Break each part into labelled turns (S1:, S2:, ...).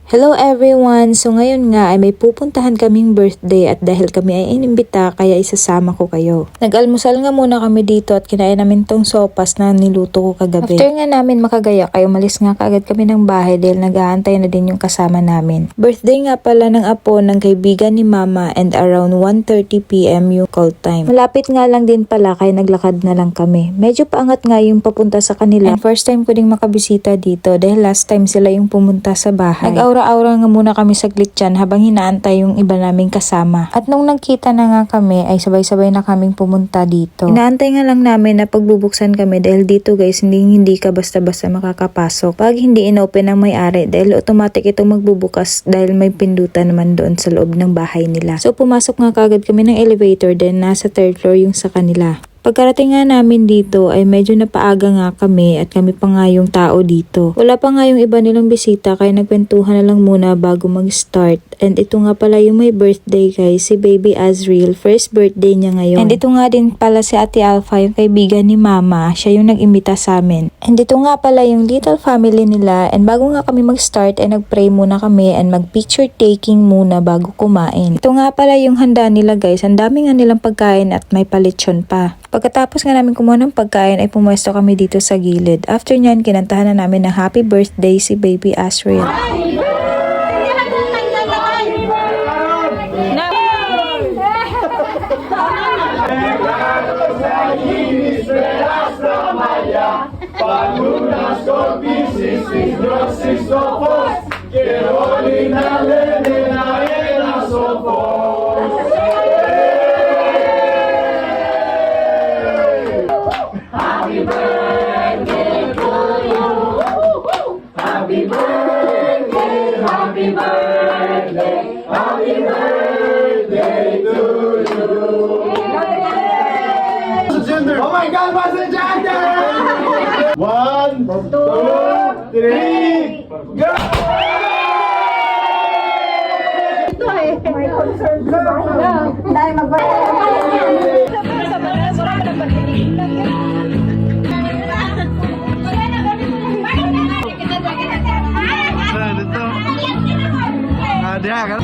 S1: Hello everyone! So ngayon nga ay may pupuntahan kaming birthday at dahil kami ay inimbita kaya isasama ko kayo. Nag-almusal nga muna kami dito at kinain namin tong sopas na niluto ko kagabi. After nga namin makagayak ay umalis nga kaagad kami ng bahay dahil nag-aantay na din yung kasama namin. Birthday nga pala ng apo ng kaibigan ni mama and around 1:30 PM yung call time. Malapit nga lang din pala kaya naglakad na lang kami. Medyo paangat nga yung papunta sa kanila and first time ko ding makabisita dito dahil last time sila yung pumunta sa bahay. Aura nga muna kami saglit dyan habang hinaantay yung iba naming kasama. At nung nagkita na nga kami ay sabay-sabay na kaming pumunta dito. Inaantay nga lang namin na pagbubuksan kami dahil dito guys hindi ka basta-basta makakapasok pag hindi inopen ng may-ari dahil automatic itong magbubukas dahil may pindutan naman doon sa loob ng bahay nila. So pumasok nga kagad kami ng elevator then nasa third floor yung sa kanila. Pagkarating nga namin dito ay medyo napaaga nga kami at kami pa nga yung tao dito. Wala pa nga yung iba nilang bisita kaya nagkwentuhan na lang muna bago mag-start. And ito nga pala yung may birthday guys, si Baby Azriel. First birthday niya ngayon. And ito nga din pala si Ate Alpha, yung kaibigan ni Mama. Siya yung nag-imbita sa amin. And ito nga pala yung little family nila. And bago nga kami mag-start ay nag-pray muna kami and mag-picture taking muna bago kumain. Ito nga pala yung handa nila guys. Ang dami nga nilang pagkain at may palitsyon pa. Pagkatapos nga namin kumuha ng pagkain ay pumuesto kami dito sa gilid. After nyan, kinantahan na namin ng happy birthday si Baby Azriel.
S2: Oh my God, what's the gender? 1, 2, 3, go!
S3: Ito eh, may concern sa bahay. Dahil
S2: Ada kan?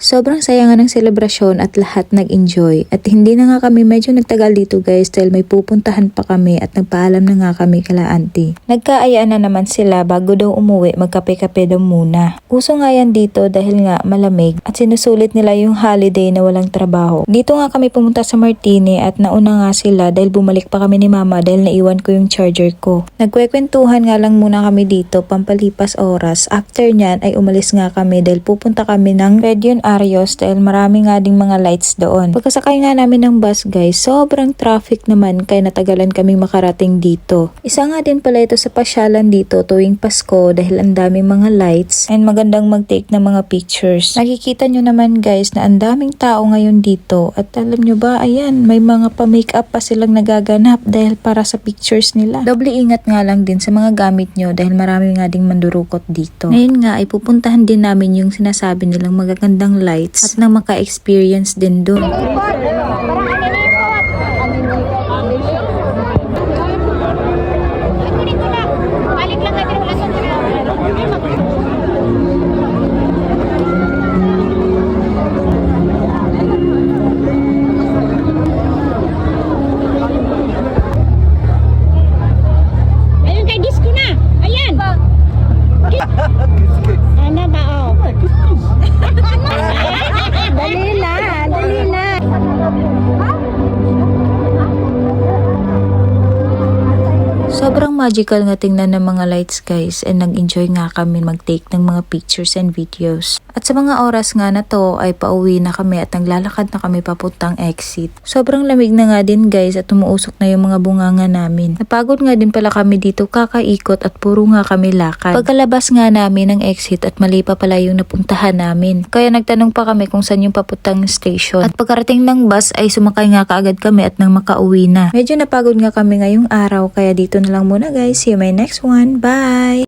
S1: Sobrang saya nga ng selebrasyon at lahat nag-enjoy. At hindi na nga kami medyo nagtagal dito guys dahil may pupuntahan pa kami at nagpaalam na nga kami kala auntie. Nagkaayaan na naman sila bago daw umuwi magkape-kape daw muna. Uso nga yan dito dahil nga malamig at sinusulit nila yung holiday na walang trabaho. Dito nga kami pumunta sa Martini at nauna nga sila dahil bumalik pa kami ni mama dahil naiwan ko yung charger ko. Nagkwekwentuhan nga lang muna kami dito pampalipas oras. After nyan ay umalis nga kami dahil pupunta kami ng Region Arios dahil marami nga ding mga lights doon. Pagkasakay nga namin ng bus guys, sobrang traffic naman kaya natagalan kaming makarating dito. Isa nga din pala ito sa pasyalan dito tuwing Pasko dahil ang daming mga lights and magandang mag-take ng mga pictures. Nakikita nyo naman guys na ang daming tao ngayon dito at alam nyo ba, ayan, may mga pa-makeup pa silang nagaganap dahil para sa pictures nila. Doble ingat nga lang din sa mga gamit nyo dahil marami nga ding mandurukot dito. Ngayon nga ay pupuntahan din namin yung sinasabi nilang magagandang lights at nang maka-experience din doon.
S3: ayun kay disco na. Ayan. Ano ba oh? Dali na, dali na.
S1: Sobrang Sobrang magical nga tingnan ng mga lights guys, and nag-enjoy nga kami mag-take ng mga pictures and videos. At sa mga oras nga na to ay pauwi na kami at naglalakad na kami papuntang exit. Sobrang lamig na nga din guys at umuusok na yung mga bunganga namin. Napagod nga din pala kami dito kakaikot at puro nga kami lakad. Pagkalabas nga namin ng exit at mali pa pala yung napuntahan namin. Kaya nagtanong pa kami kung saan yung papuntang station. At pagkarating ng bus ay sumakay nga kaagad kami at nang makauwi na. Medyo napagod nga kami ngayong araw kaya dito na lang muna guys. See you my next one. Bye!